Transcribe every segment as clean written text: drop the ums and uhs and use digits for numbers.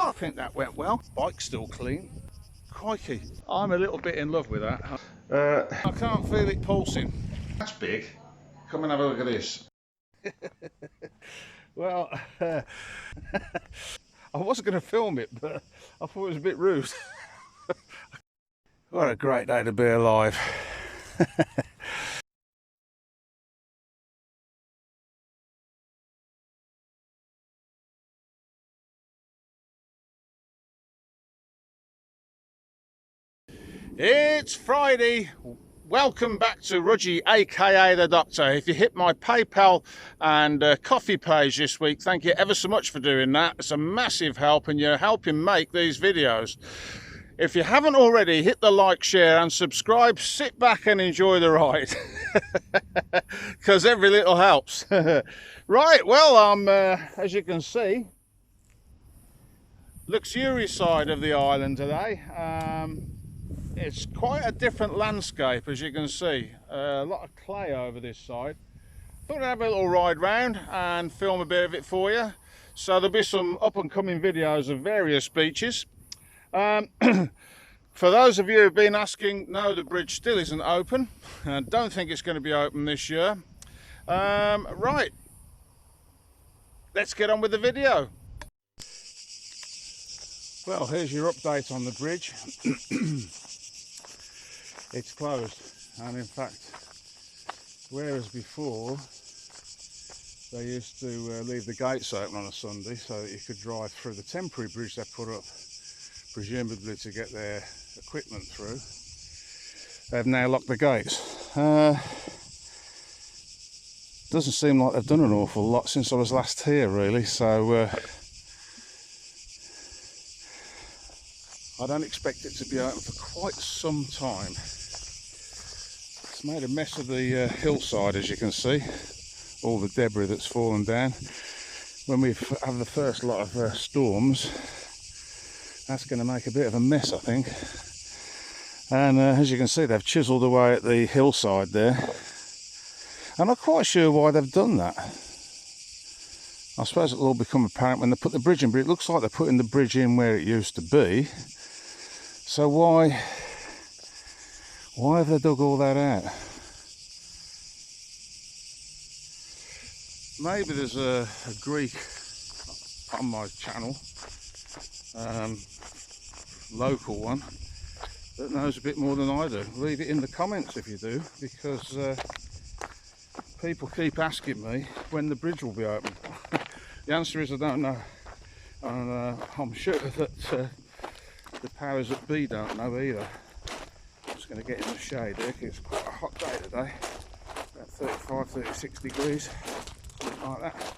I think that went well. Bike's still clean. Crikey, I'm a little bit in love with that. I can't feel it pulsing. That's big. Come and have a look at this. Well, I wasn't going to film it, but I thought it was a bit rude. What a great day to be alive. It's Friday. Welcome back to Rudgy, aka the Doctor. If you hit my PayPal and coffee page this week, thank you ever so much for doing that. It's a massive help and you're helping make these videos. If you haven't already, hit the like, share and subscribe. Sit back and enjoy the ride, because every little helps. Right, well, I'm as you can see, Lixouri side of the island today. It's quite a different landscape, as you can see. A lot of clay over this side. Thought I'd have a little ride round and film a bit of it for you. So there'll be some up and coming videos of various beaches. For those of you who've been asking, no, the bridge still isn't open. I don't think it's going to be open this year. Right, let's get on with the video. Well, here's your update on the bridge. It's closed, and in fact, whereas before they used to leave the gates open on a Sunday so that you could drive through the temporary bridge they put up, presumably to get their equipment through, they've now locked the gates. Doesn't seem like they've done an awful lot since I was last here, really, so I don't expect it to be open for quite some time. It's made a mess of the hillside, as you can see, all the debris that's fallen down. When we have the first lot of storms, that's going to make a bit of a mess, I think. And as you can see, they've chiselled away at the hillside there. I'm not quite sure why they've done that. I suppose it'll all become apparent when they put the bridge in, but it looks like they're putting the bridge in where it used to be. So why have they dug all that out? Maybe there's a Greek on my channel, local one, that knows a bit more than I do. Leave it in the comments if you do, because people keep asking me when the bridge will be open. The answer is I don't know, and I'm sure that the powers that be don't know either. I'm just going to get in the shade here because it's quite a hot day today, about 35, 36 degrees, something like that.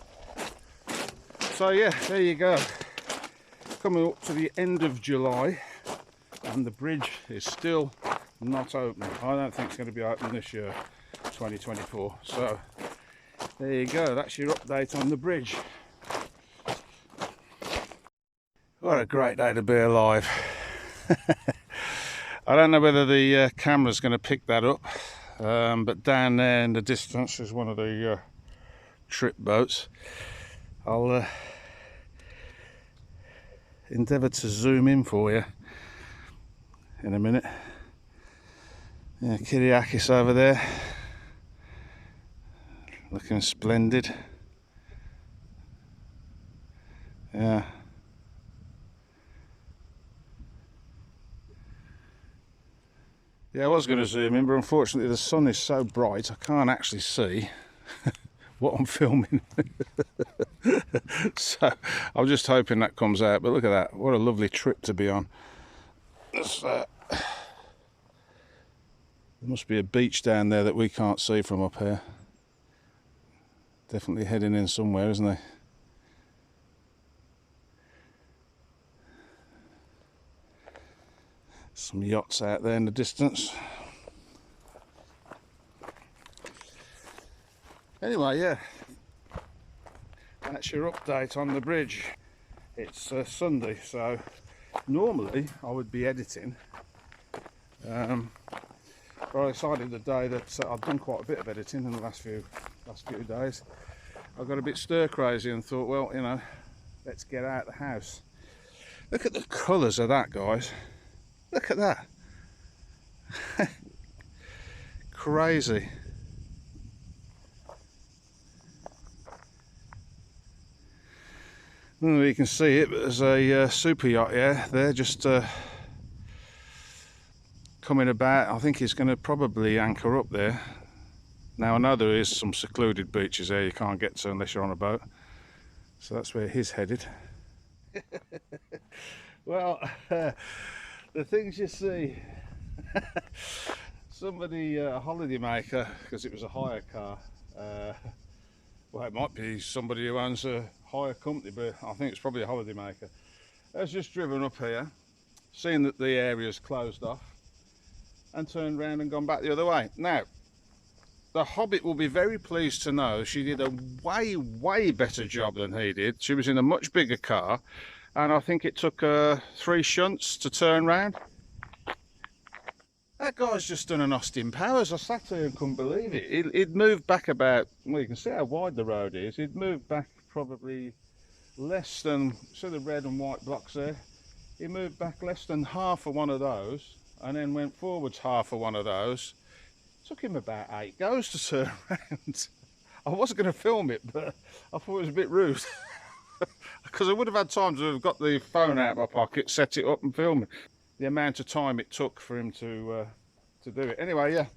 So yeah, there you go. Coming up to the end of July and the bridge is still not open. I don't think it's going to be open this year, 2024. So there you go, that's your update on the bridge. What a great day to be alive. I don't know whether the camera's going to pick that up, but down there in the distance is one of the trip boats. I'll endeavour to zoom in for you in a minute. Yeah, Kyriakis over there, looking splendid. Yeah. Yeah, I was going to zoom in, but unfortunately the sun is so bright I can't actually see what I'm filming. So I'm just hoping that comes out. But look at that, what a lovely trip to be on. There must be a beach down there that we can't see from up here. Definitely heading in somewhere, isn't there? Some yachts out there in the distance. Anyway, yeah, that's your update on the bridge. It's Sunday, so normally I would be editing, but I decided today that I've done quite a bit of editing in the last few days. I got a bit stir crazy and thought, well, you know, let's get out of the house. Look at the colours of that, guys. Look at that. Crazy. Well, you can see it, but there's a super yacht there just coming about. I think he's going to probably anchor up there. Now I know there is some secluded beaches there you can't get to unless you're on a boat, so that's where he's headed. Well, the things you see. Somebody, a holiday maker, because it was a hire car, well, it might be somebody who owns a hire company, but I think it's probably a holiday maker, has just driven up here, seen that the area's closed off, and turned around and gone back the other way. Now, the Hobbit will be very pleased to know she did a way better job than he did. She was in a much bigger car, and I think it took 3 shunts to turn round. That guy's just done an Austin Powers. I sat here and couldn't believe it. He'd moved back about, well, you can see how wide the road is. He'd moved back probably less than, see the red and white blocks there? He moved back less than half of one of those, and then went forwards half of one of those. It took him about 8 goes to turn around. I wasn't going to film it, but I thought it was a bit rude. Because I would have had time to have got the phone out of my pocket, set it up and film it. The amount of time it took for him to do it. Anyway, yeah,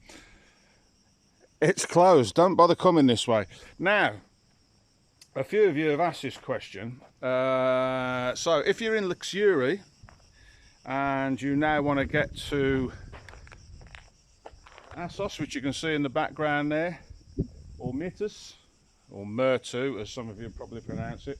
it's closed. Don't bother coming this way. Now, a few of you have asked this question. So if you're in Lixouri and you now want to get to Assos, which you can see in the background there, or Mitas, or Murtu, as some of you probably pronounce it,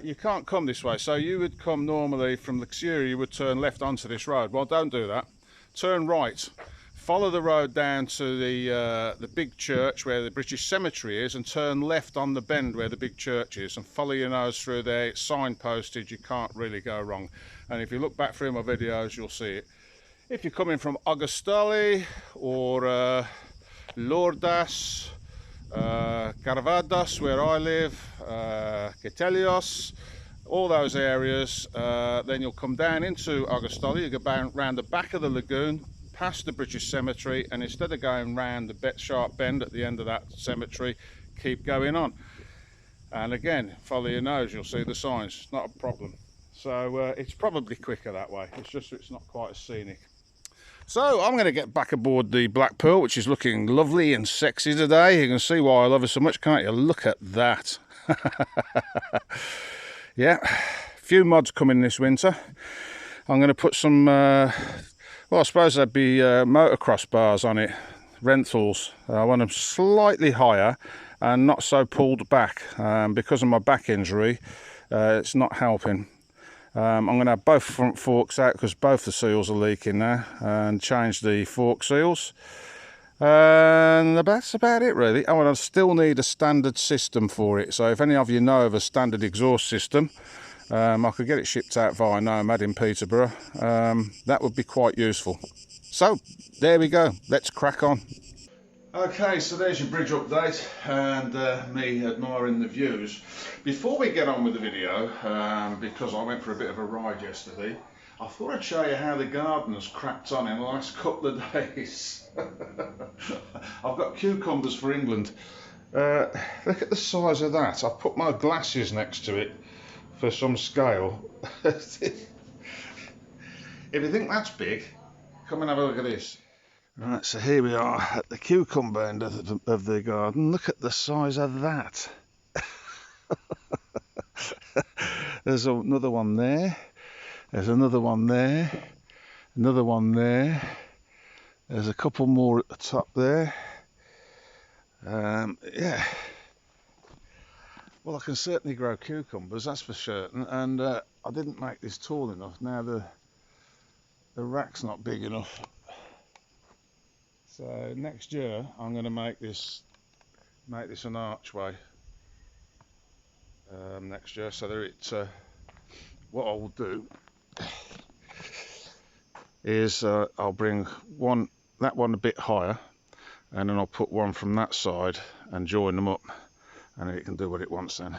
you can't come this way. So you would come normally from Lixouri, you would turn left onto this road. Well, don't do that. Turn right. Follow the road down to the big church where the British Cemetery is, and turn left on the bend where the big church is, and follow your nose through there. It's signposted, you can't really go wrong. And if you look back through my videos, you'll see it. If you're coming from Augustali or Lourdes, Caravados, where I live, Ketelios, all those areas, then you'll come down into Augustali. You go round the back of the lagoon, past the British Cemetery, and instead of going round the sharp bend at the end of that cemetery, keep going on. And again, follow your nose, you'll see the signs, not a problem. So it's probably quicker that way, it's just it's not quite as scenic. So I'm going to get back aboard the Black Pearl, which is looking lovely and sexy today. You can see why I love her so much, can't you? Look at that. Yeah, a few mods coming this winter. I'm going to put some, well, I suppose there'd be motocross bars on it, rentals. I want them slightly higher and not so pulled back. Because of my back injury, it's not helping. I'm going to have both front forks out because both the seals are leaking now, and change the fork seals, and that's about it really. Oh, and I still need a standard system for it, so if any of you know of a standard exhaust system, I could get it shipped out via Nomad in Peterborough. That would be quite useful. So there we go, let's crack on. Okay, so there's your bridge update and me admiring the views. Before we get on with the video, because I went for a bit of a ride yesterday, I thought I'd show you how the garden's cracked on in the last couple of days. I've got cucumbers for England. Look at the size of that. I've put my glasses next to it for some scale. If you think that's big, come and have a look at this. Right, so here we are at the cucumber end of the garden. Look at the size of that. There's another one there. There's another one there. Another one there. There's a couple more at the top there. Yeah. Well, I can certainly grow cucumbers, that's for certain. And I didn't make this tall enough. Now the rack's not big enough. So next year I'm going to make this an archway next year, so that it what I will do is I'll bring that one a bit higher, and then I'll put one from that side and join them up, and it can do what it wants then.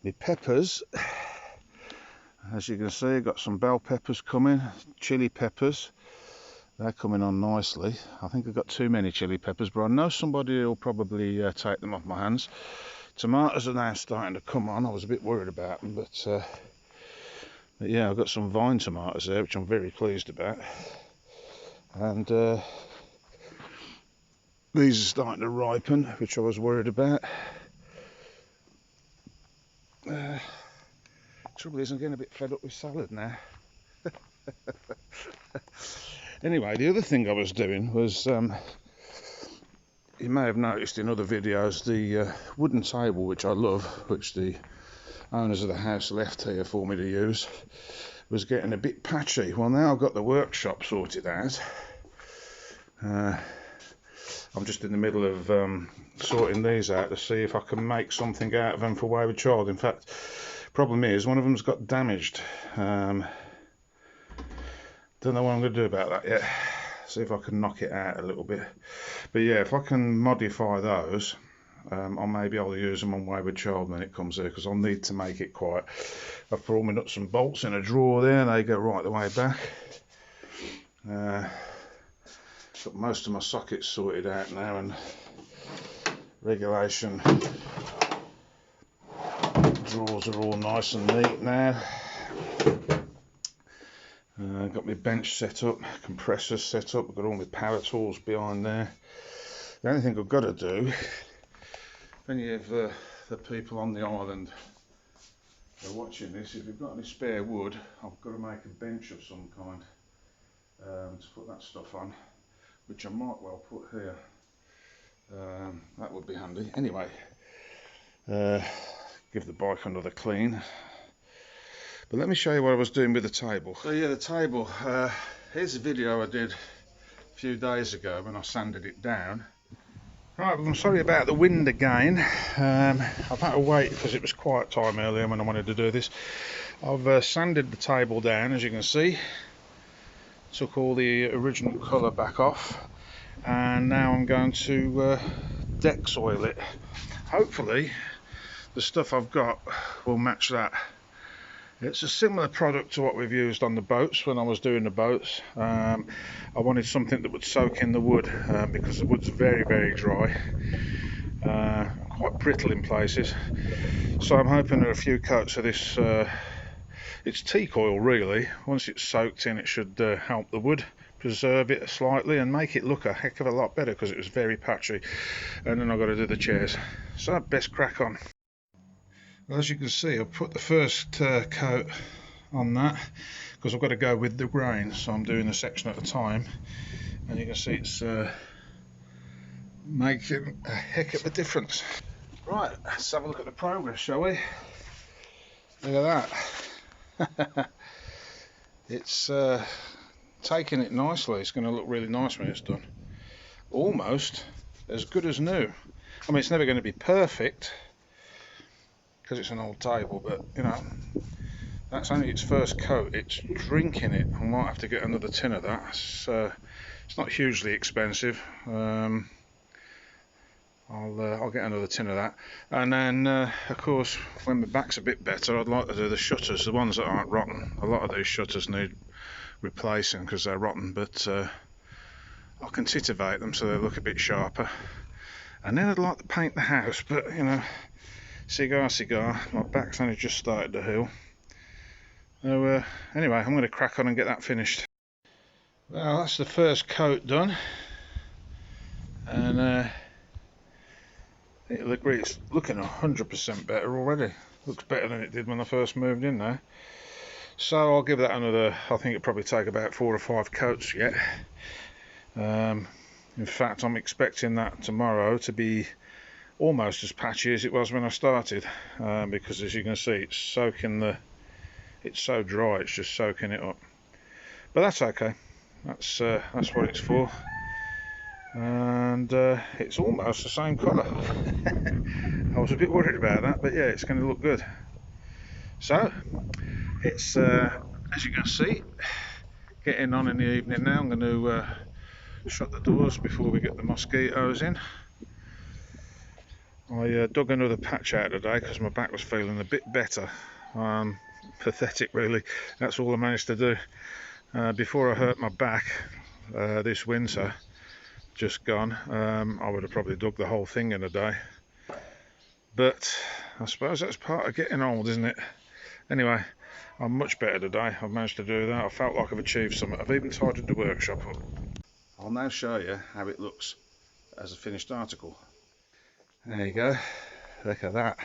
The peppers, as you can see, I've got some bell peppers coming, chili peppers. They're coming on nicely. I think I've got too many chili peppers, but I know somebody will probably take them off my hands. Tomatoes are now starting to come on. I was a bit worried about them, but yeah, I've got some vine tomatoes there, which I'm very pleased about. And these are starting to ripen, which I was worried about. Trouble is, I'm getting a bit fed up with salad now. Anyway, the other thing I was doing was, you may have noticed in other videos, the wooden table, which I love, which the owners of the house left here for me to use, was getting a bit patchy. Well, now I've got the workshop sorted out. I'm just in the middle of sorting these out to see if I can make something out of them for Wayward Child. In fact, problem is one of them's got damaged. Don't know what I'm going to do about that yet. See if I can knock it out a little bit. But yeah, if I can modify those, I'll maybe I'll use them on Wayward Child when it comes there, because I'll need to make it quiet. I've put all my nuts and bolts in a drawer there, and they go right the way back. Got most of my sockets sorted out now, and regulation drawers are all nice and neat now. Got my bench set up, compressors set up, I've got all my power tools behind there. The only thing I've got to do, if any of the people on the island are watching this, if you've got any spare wood, I've got to make a bench of some kind to put that stuff on, which I might well put here. That would be handy. Anyway, give the bike another clean. But let me show you what I was doing with the table. So yeah, the table, here's a video I did a few days ago when I sanded it down. Right, well, I'm sorry about the wind again. I've had to wait because it was quiet time earlier when I wanted to do this. I've sanded the table down, as you can see. Took all the original colour back off. And now I'm going to deck soil it. Hopefully the stuff I've got will match that. It's a similar product to what we've used on the boats when I was doing the boats. I wanted something that would soak in the wood because the wood's very, very dry, quite brittle in places. So I'm hoping that a few coats of this, it's teak oil really, once it's soaked in it should help the wood, preserve it slightly and make it look a heck of a lot better because it was very patchy. And then I've got to do the chairs. So I'd best crack on. Well, as you can see, I've put the first coat on that because I've got to go with the grain, so I'm doing a section at a time, and you can see it's making a heck of a difference. Right, let's have a look at the progress, shall we? Look at that. It's taking it nicely. It's going to look really nice when it's done. Almost as good as new. I mean, it's never going to be perfect because it's an old table, but you know, that's only its first coat. It's drinking it. I might have to get another tin of that. It's not hugely expensive. I'll get another tin of that, and then of course when my back's a bit better, I'd like to do the shutters, the ones that aren't rotten. A lot of these shutters need replacing because they're rotten, but I can titivate them so they look a bit sharper. And then I'd like to paint the house, but you know, cigar, my back's only just started to heal. So anyway, I'm going to crack on and get that finished. Well, that's the first coat done, and it's looking 100% better already. Looks better than it did when I first moved in there. So I'll give that another, I think it'll probably take about 4 or 5 coats yet. In fact, I'm expecting that tomorrow to be almost as patchy as it was when I started, because as you can see, it's soaking it's so dry, it's just soaking it up. But that's okay. That's what it's for. And it's almost the same colour. I was a bit worried about that, but yeah, it's going to look good. So it's as you can see, getting on in the evening now. I'm going to shut the doors before we get the mosquitoes in. I dug another patch out today because my back was feeling a bit better. Pathetic really, that's all I managed to do. Before I hurt my back this winter, just gone, I would have probably dug the whole thing in a day. But I suppose that's part of getting old, isn't it? Anyway, I'm much better today. I've managed to do that. I felt like I've achieved something. I've even tidied the workshop up. I'll now show you how it looks as a finished article. There you go. Look at that.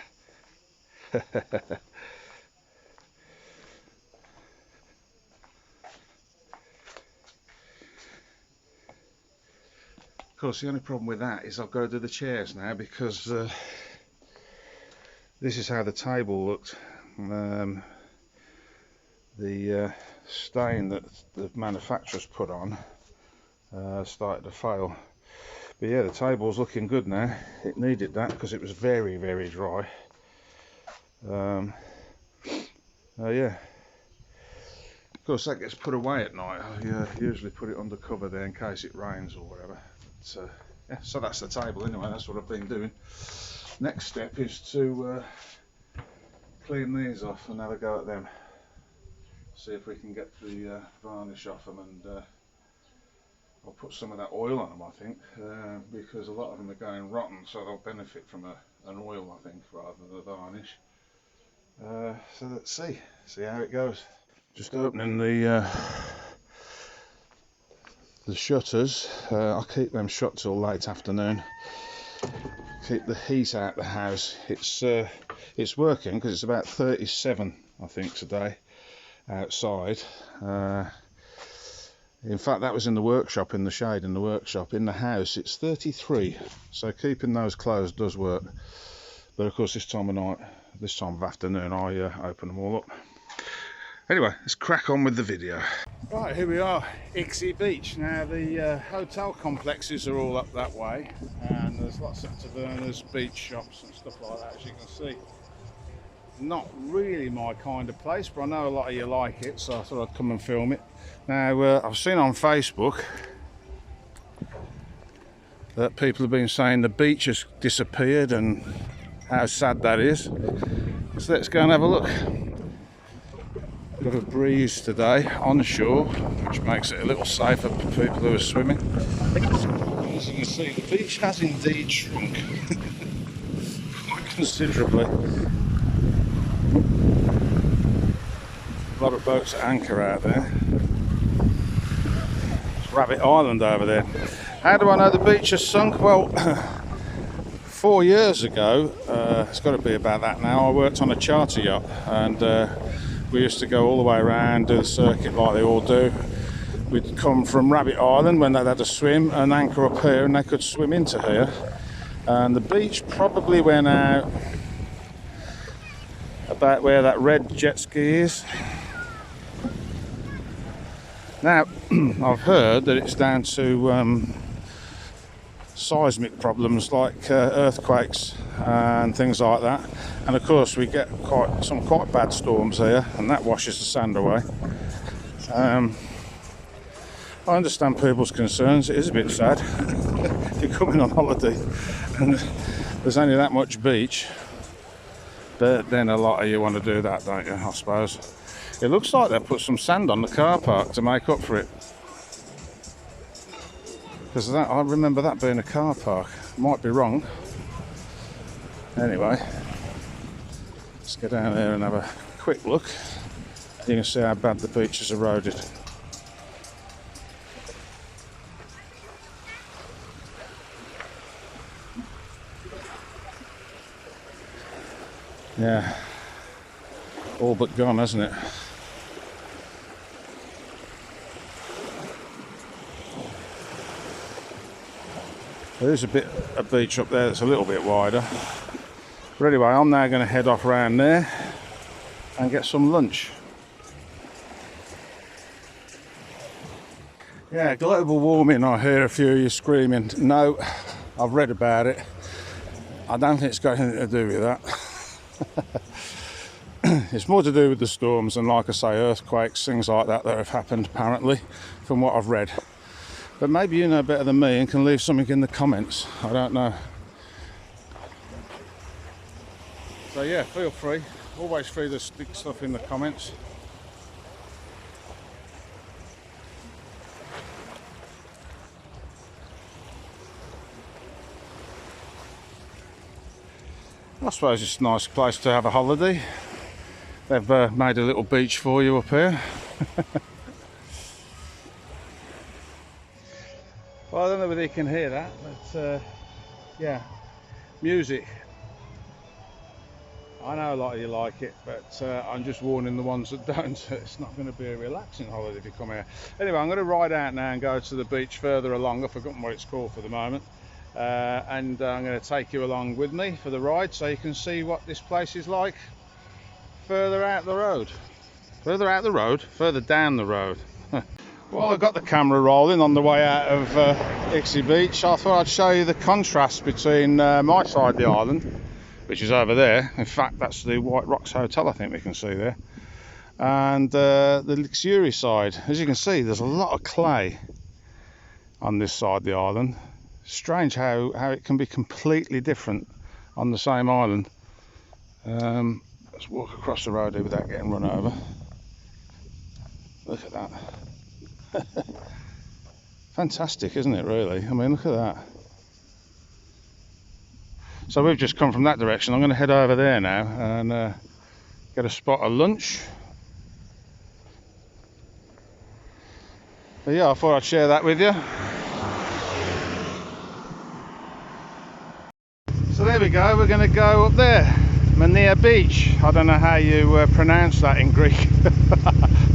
Of course, the only problem with that is I've got to do the chairs now, because this is how the table looked. The stain that the manufacturers put on started to fail. But yeah, the table's looking good now. It needed that because it was very, very dry. Yeah. Of course, that gets put away at night. I usually put it under cover there in case it rains or whatever. But, yeah, so that's the table anyway. That's what I've been doing. Next step is to clean these off and have a go at them. See if we can get the varnish off them, and I'll put some of that oil on them, I think, because a lot of them are going rotten, so they'll benefit from an oil, I think, rather than a varnish. So let's see how it goes. Just opening the shutters. I'll keep them shut till late afternoon. Keep the heat out the house. It's working because it's about 37, I think, today outside. In fact, that was in the workshop, in the shade in the workshop. In the house it's 33, so keeping those closed does work. But of course, this time of night, this time of afternoon, I open them all up. Anyway, let's crack on with the video. Right, here we are, Ixie Beach. Now the hotel complexes are all up that way, and there's lots of tavernas, beach shops and stuff like that, as you can see. Not really my kind of place, but I know a lot of you like it, so I thought I'd come and film it. Now, I've seen on Facebook that people have been saying the beach has disappeared and how sad that is. So let's go and have a look. Got a breeze today on shore, which makes it a little safer for people who are swimming. As you can see, the beach has indeed shrunk quite considerably. A lot of boats at anchor out there. It's Rabbit Island over there. How do I know the beach has sunk? Well, 4 years ago, it's got to be about that now, I worked on a charter yacht, and we used to go all the way around, do the circuit like they all do. We'd come from Rabbit Island when they had a swim and anchor up here, and they could swim into here. And the beach probably went out about where that red jet ski is. Now, I've heard that it's down to seismic problems like earthquakes and things like that, and of course we get some quite bad storms here, and that washes the sand away. I understand people's concerns. It is a bit sad. You're coming on holiday and there's only that much beach, but then a lot of you want to do that, don't you, I suppose. It looks like they've put some sand on the car park to make up for it, because I remember that being a car park. Might be wrong. Anyway, let's go down there and have a quick look. You can see how bad the beach is eroded. Yeah, all but gone, hasn't it? There's a bit of beach up there that's a little bit wider. But anyway, I'm now going to head off around there and get some lunch. Yeah, global warming, I hear a few of you screaming. No, I've read about it. I don't think it's got anything to do with that. It's more to do with the storms and, like I say, earthquakes, things like that have happened apparently, from what I've read. But maybe you know better than me and can leave something in the comments. I don't know. So yeah, feel free, always free to stick stuff in the comments. I suppose it's a nice place to have a holiday. They've made a little beach for you up here. Well, I don't know whether you can hear that, but yeah, music. I know a lot of you like it, but I'm just warning the ones that don't. It's not going to be a relaxing holiday if you come here. Anyway, I'm going to ride out now and go to the beach further along. I've forgotten what it's called for the moment. And I'm going to take you along with me for the ride so you can see what this place is like further out the road. Further out the road? Further down the road. Well, I've got the camera rolling on the way out of Ixie Beach. I thought I'd show you the contrast between my side of the island, which is over there. In fact, that's the White Rocks Hotel, I think we can see there. And the Lixouri side. As you can see, there's a lot of clay on this side of the island. Strange how it can be completely different on the same island. Let's walk across the road here without getting run over. Look at that. Fantastic, isn't it, really? I mean, look at that. So we've just come from that direction. I'm going to head over there now and get a spot of lunch. But yeah, I thought I'd share that with you. So there we go, we're going to go up there, Mania Beach. I don't know how you pronounce that in Greek,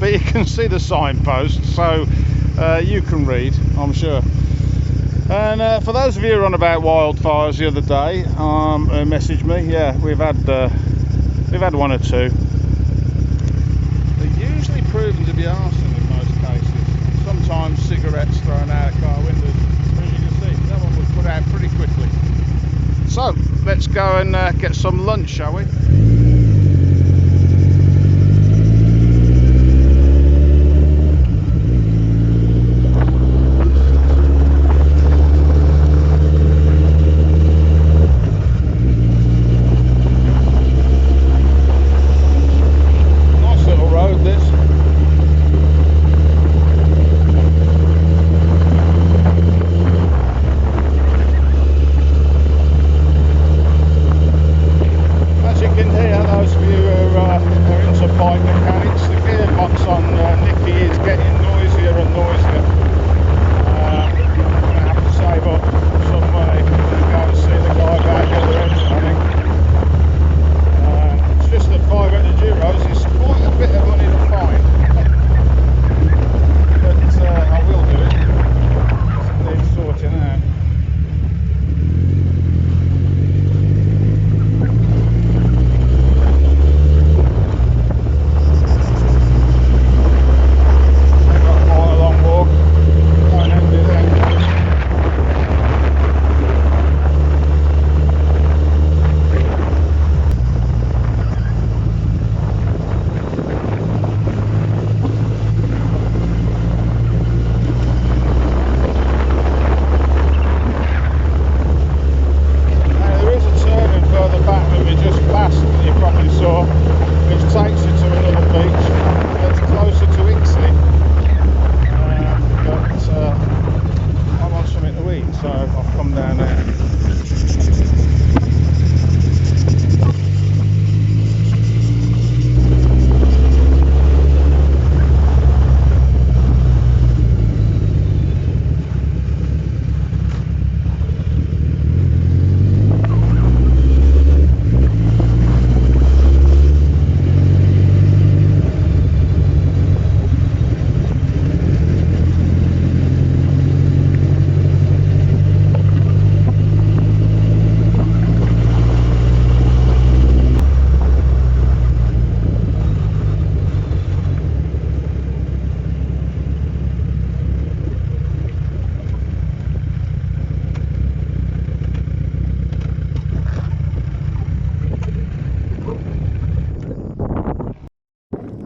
but you can see the signpost, so you can read, I'm sure. And for those of you who are on about wildfires the other day, messaged me. Yeah, we've had one or two. They're usually proven to be arson in most cases. Sometimes cigarettes thrown out of car windows. As you can see, that one was put out pretty quickly. So let's go and get some lunch, shall we? Nice little road this.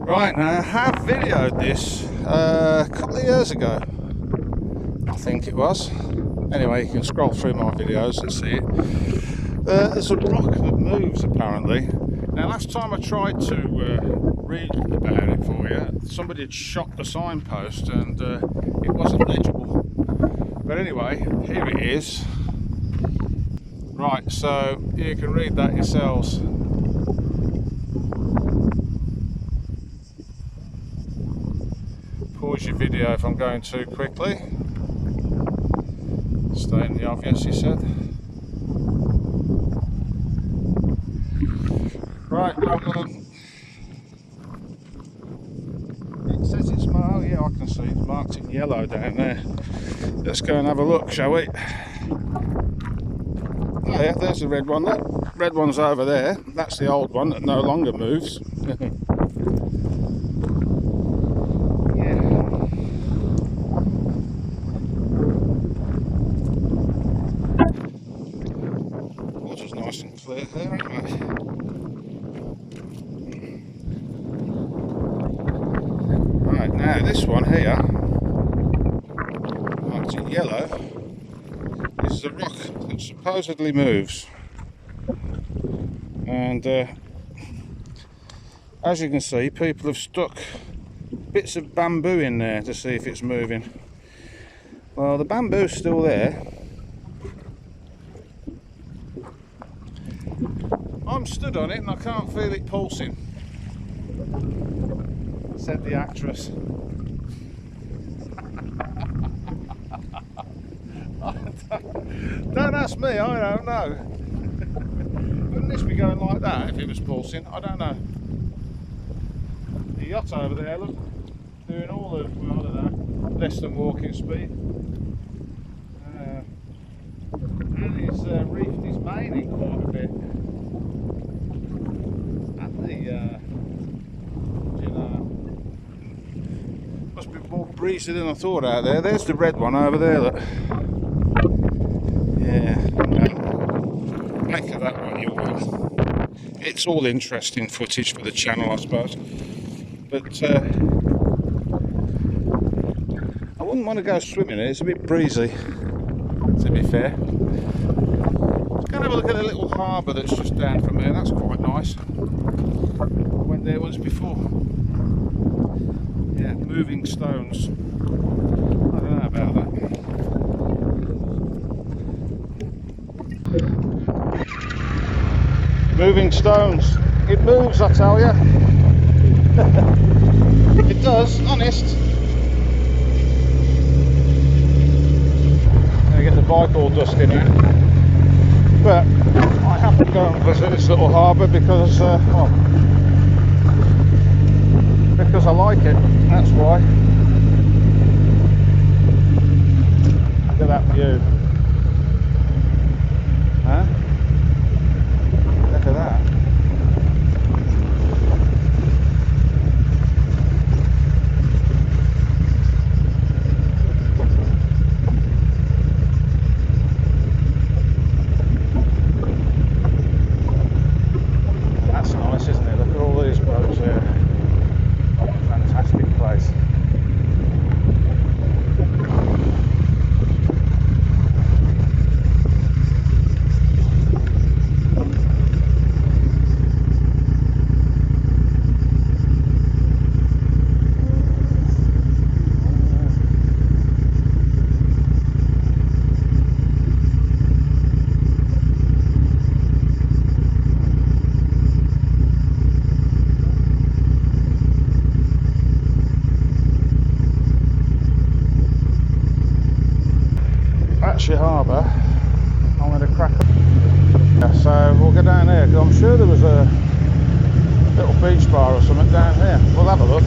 Right, now I have videoed this a couple of years ago, I think it was. Anyway, you can scroll through my videos and see it. There's a rock that moves apparently. Now last time I tried to read about it for you, somebody had shot the signpost and it wasn't legible. But anyway, here it is. Right, so you can read that yourselves. Pause your video if I'm going too quickly. Stating the obvious, he said. Right, it says it's marked. Oh yeah, I can see it's marked in yellow down there. Let's go and have a look, shall we? Oh yeah, there's the red one. That red one's over there. That's the old one that no longer moves. Water's nice and clear there, isn't it? Right, now this one here, marked in yellow, is the rock that supposedly moves. And as you can see, people have stuck bits of bamboo in there to see if it's moving. Well, the bamboo's still there. I'm stood on it and I can't feel it pulsing, said the actress. Don't ask me, I don't know. Wouldn't this be going like that if it was pulsing? I don't know. The yacht over there, look, doing all of, well, I don't know, less than walking speed. And he's reefed his main in quite a bit. And the, you know, must be more breezy than I thought out there. There's the red one over there, look. Yeah, make of that one you will. It's all interesting footage for the channel, I suppose. But I wouldn't want to go swimming here, it's a bit breezy, to be fair. Let's go and have a look at the little harbour that's just down from there, that's quite nice. I went there once before. Yeah, moving stones. I don't know about that. Moving stones. It moves, I tell you. It does, honest. Gonna get the bike all dusty now. But I have to go and visit this little harbour because, well, because I like it. That's why. Look at that view. Huh? Look at that. That's nice, isn't it? Look at all these boats here. Fantastic place. Harbour. I'm going to crack up. Yeah, so we'll go down here because I'm sure there was a little beach bar or something down here. We'll have a look.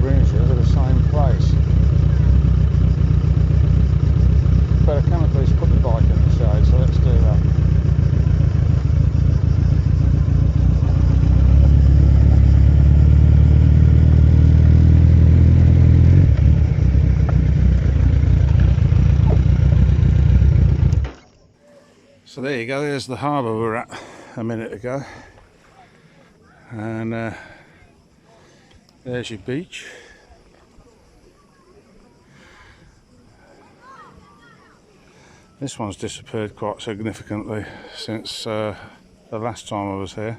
Brings you, So there you go, there's the harbour we were at a minute ago, and there's your beach. This one's disappeared quite significantly since the last time I was here.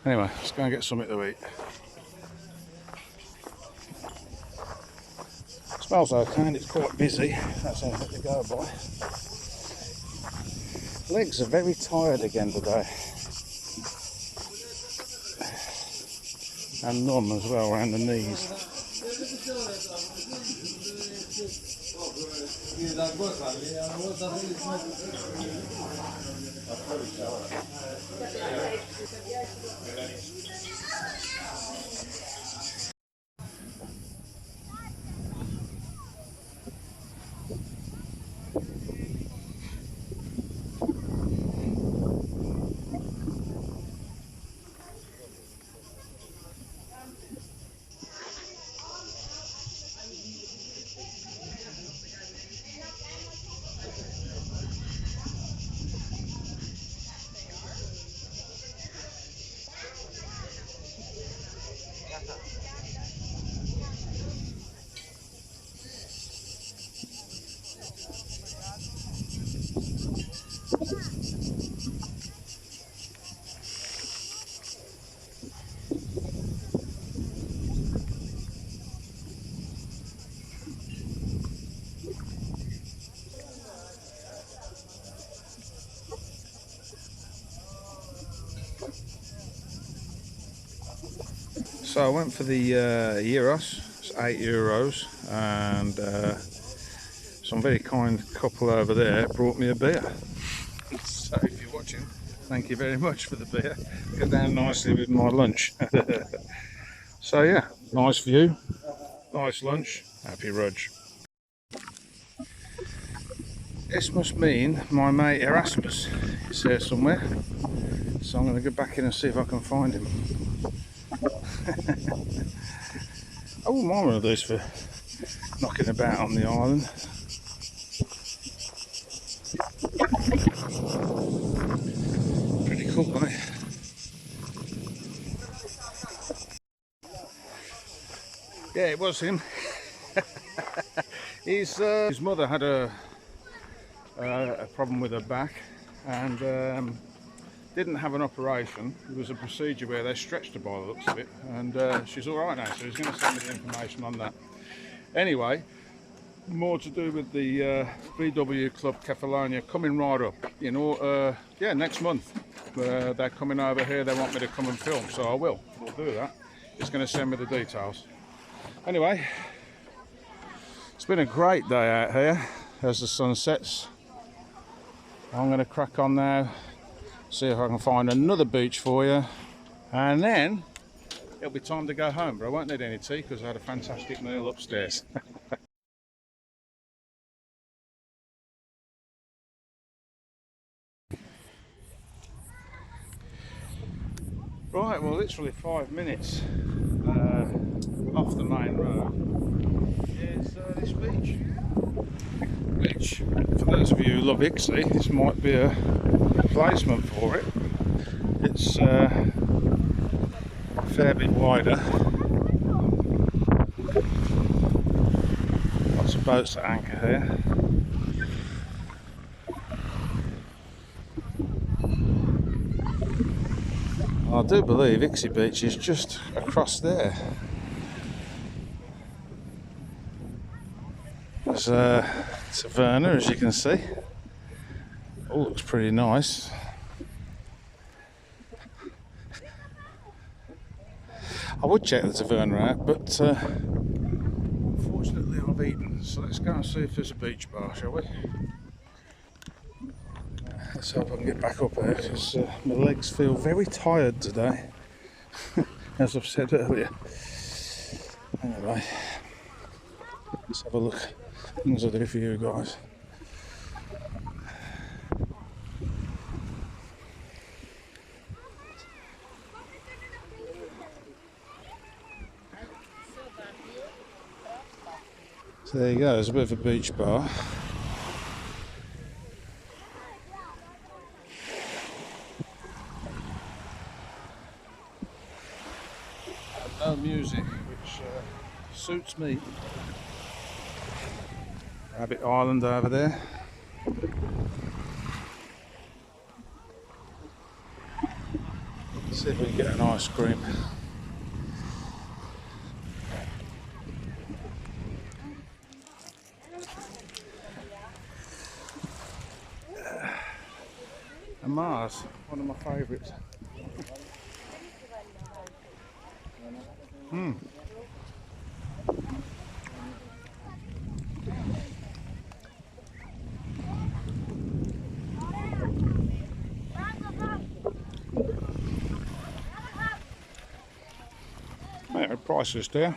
Anyway, let's go and get something to eat. Smells okay and it's quite busy, that's anything to go by. Legs are very tired again today. And numb as well around the knees. So I went for the gyros, it's €8, and some very kind couple over there brought me a beer. So if you're watching, thank you very much for the beer. Go down nicely with my lunch. So yeah, nice view, nice lunch, happy Rudge. This must mean my mate Erasmus is here somewhere, so I'm going to go back in and see if I can find him. I wouldn't mind one of these for knocking about on the island. Pretty cool, isn't it? Yeah, it was him. His mother had a problem with her back, and didn't have an operation. It was a procedure where they stretched her by the looks of it, and she's all right now, so he's going to send me the information on that. Anyway, more to do with the VW Club Kefalonia coming right up, you know, yeah, next month. They're coming over here, they want me to come and film, so we'll do that. He's going to send me the details. Anyway, it's been a great day out here as the sun sets. I'm going to crack on now, see if I can find another beach for you, and then it'll be time to go home, but I won't need any tea because I had a fantastic meal upstairs. Right, well, literally 5 minutes off the main road is this beach, which, for those of you who love Ixie, this might be a replacement for it. It's a fair bit wider, lots of boats at anchor here. I do believe Ixie Beach is just across there. There's a taverna, as you can see. Oh, looks pretty nice. I would check the taverna out, but unfortunately I've eaten. So let's go and see if there's a beach bar, shall we? Let's hope I can get back up there, because my legs feel very tired today, as I've said earlier. Anyway, let's have a look. Things I do for you guys. So there you go, there's a bit of a beach bar. no music, which suits me. Rabbit Island over there. Let's see if we can get an ice cream. And Mars, one of my favourites. Yeah, prices there.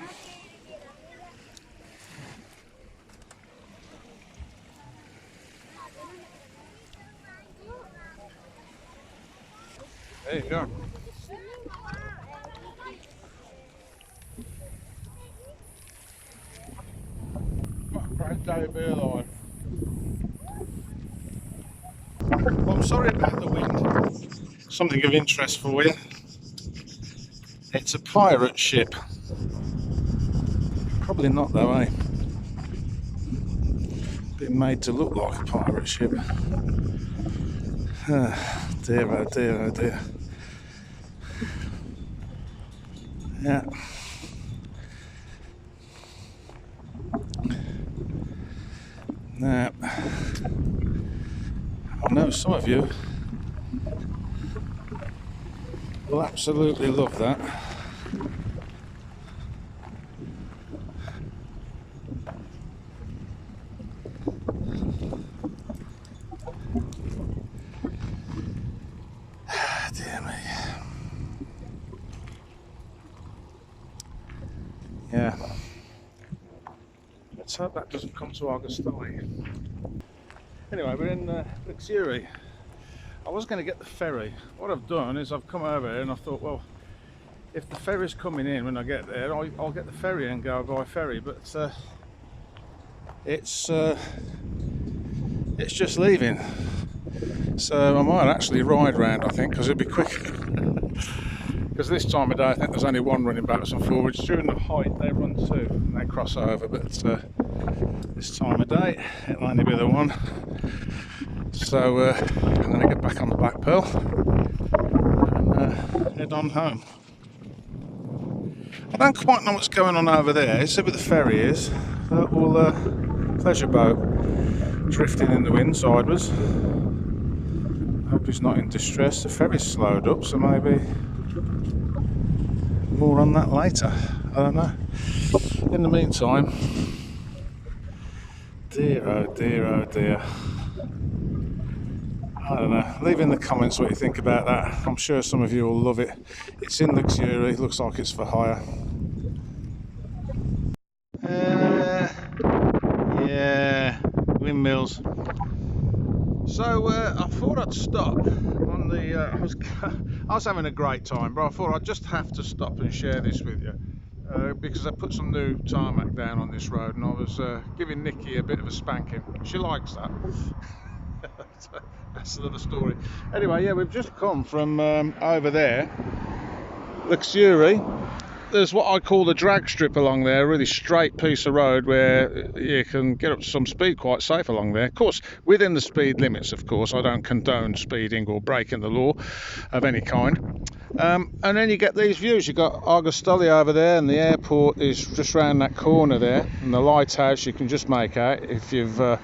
There you go. What a great day to be alive. Well, I'm sorry about the wind. Something of interest for you. It's a pirate ship. Probably not though, eh? Been made to look like a pirate ship. Dear, oh dear, oh dear. Yeah. Now, I know some of you will absolutely love that. Dear me. Yeah. Let's hope that doesn't come to Augustine. Anyway, we're in Lixouri. I was going to get the ferry. What I've done is I've come over here and I thought, well, if the ferry's coming in when I get there, I'll get the ferry and go by ferry. But it's just leaving. So I might actually ride round, I think, because it'll be quicker. Because this time of day I think there's only one running backwards and forwards. During the height they run two and they cross over, but this time of day it'll only be the one. So I'm going to get back on the Black Pearl and head on home. I don't quite know what's going on over there. See where the ferry is. That little pleasure boat drifting in the wind sideways. Hope he's not in distress. The ferry's slowed up, so maybe more on that later. I don't know. In the meantime, dear, oh dear, oh dear. I don't know. Leave in the comments what you think about that. I'm sure some of you will love it. It's in Lixouri. Looks like it's for hire. Yeah, windmills. So I thought I'd stop on the. I was having a great time, but I thought I'd just have to stop and share this with you because I put some new tarmac down on this road, and I was giving Nikki a bit of a spanking. She likes that. That's another story. Anyway, yeah, we've just come from over there, Lixouri. There's what I call the drag strip along there, a really straight piece of road where you can get up to some speed quite safe along there. Of course, within the speed limits, of course. I don't condone speeding or breaking the law of any kind. And then you get these views. You've got Augustine over there, and the airport is just round that corner there, and the lighthouse you can just make out. If you've got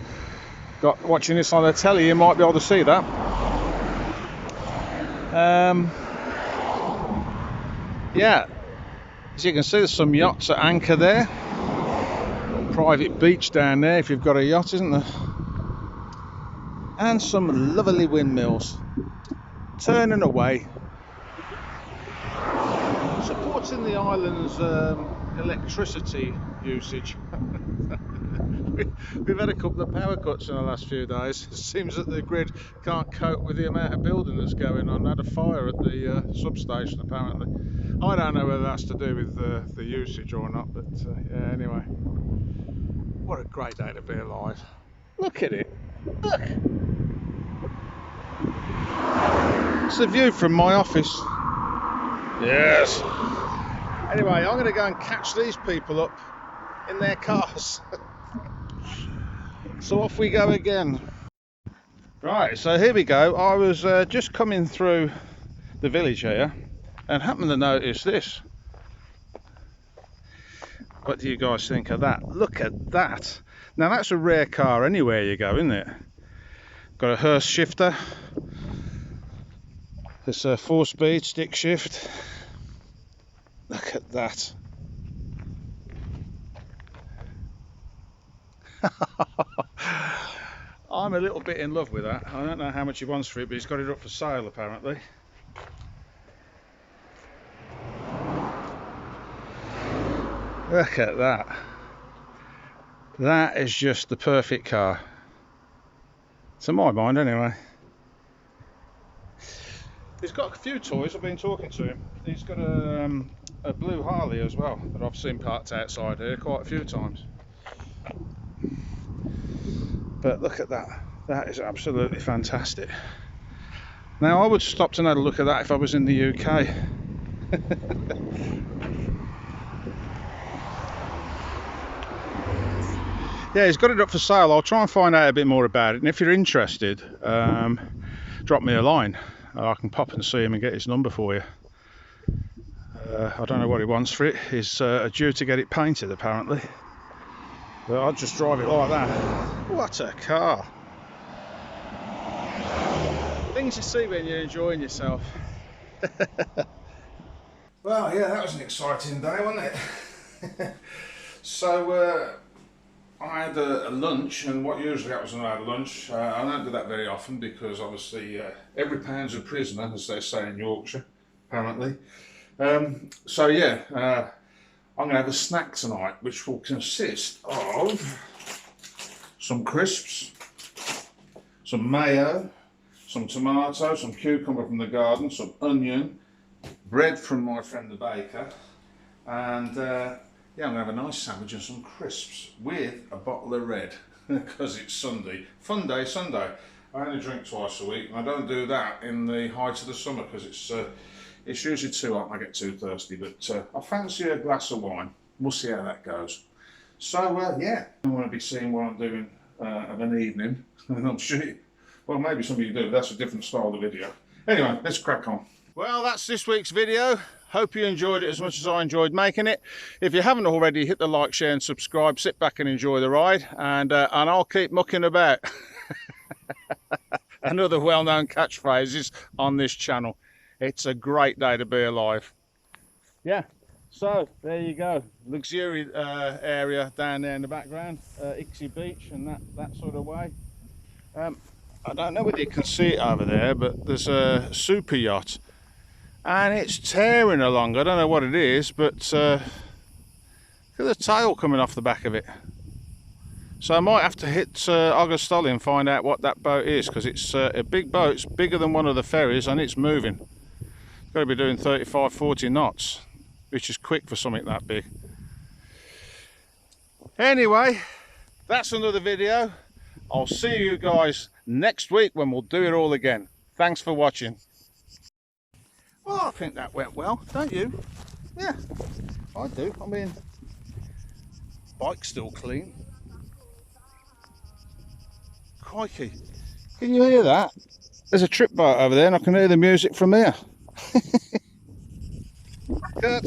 watching this on the telly, you might be able to see that. Yeah. As you can see, there's some yachts at anchor there. Private beach down there if you've got a yacht, isn't there? And some lovely windmills turning away, supporting the island's electricity usage. We've had a couple of power cuts in the last few days. It seems that the grid can't cope with the amount of building that's going on. Had a fire at the substation apparently. I don't know whether that's to do with the usage or not, but yeah, anyway. What a great day to be alive. Look at it. Look. It's the view from my office. Yes. Anyway, I'm going to go and catch these people up in their cars. So off we go again. Right, so here we go. I was just coming through the village here and happened to notice this. What do you guys think of that? Look at that. Now that's a rare car anywhere you go, isn't it? Got a hearse shifter. It's a 4-speed stick shift. Look at that. I'm a little bit in love with that. I don't know how much he wants for it, but he's got it up for sale apparently. Look at that. That is just the perfect car. To my mind anyway. He's got a few toys, I've been talking to him. He's got a blue Harley as well that I've seen parked outside here quite a few times. But look at that. That is absolutely fantastic. Now I would stop and have a look at that if I was in the UK. Yeah, he's got it up for sale. I'll try and find out a bit more about it, and if you're interested, drop me a line. I can pop and see him and get his number for you. I don't know what he wants for it. He's due to get it painted apparently, but I'll just drive it like that. What a car! Things you see when you're enjoying yourself. Well, yeah, that was an exciting day, wasn't it? So I had a lunch, and what usually happens when I have lunch, I don't do that very often because obviously every pound's a prisoner, as they say in Yorkshire, apparently. So yeah, I'm going to have a snack tonight, which will consist of some crisps, some mayo, some tomato, some cucumber from the garden, some onion, bread from my friend the baker, and yeah, I'm going to have a nice sandwich and some crisps with a bottle of red because it's Sunday. Fun day, Sunday. I only drink twice a week, and I don't do that in the height of the summer because it's usually too hot and I get too thirsty. But I fancy a glass of wine. We'll see how that goes. So yeah, I want to be seeing what I'm doing of an evening, and I'm sure, well, maybe some of you do. That's a different style of video. Anyway, let's crack on. Well, that's this week's video. Hope you enjoyed it as much as I enjoyed making it. If you haven't already, hit the like, share and subscribe. Sit back and enjoy the ride, and I'll keep mucking about. And other well-known catchphrases on this channel. It's a great day to be alive. Yeah, so there you go. Lixouri area down there in the background. Ixie beach and that sort of way. I don't know whether you can see it over there, but there's a super yacht. And it's tearing along. I don't know what it is, but look at the tail coming off the back of it. So I might have to hit Augustoli and find out what that boat is, because it's a big boat. It's bigger than one of the ferries and it's moving. It's got to be doing 35-40 knots, which is quick for something that big. Anyway, that's another video. I'll see you guys next week when we'll do it all again. Thanks for watching. Well, I think that went well, don't you? Yeah, I do. I mean, bike's still clean. Crikey, can you hear that? There's a trip boat over there and I can hear the music from here. Cut.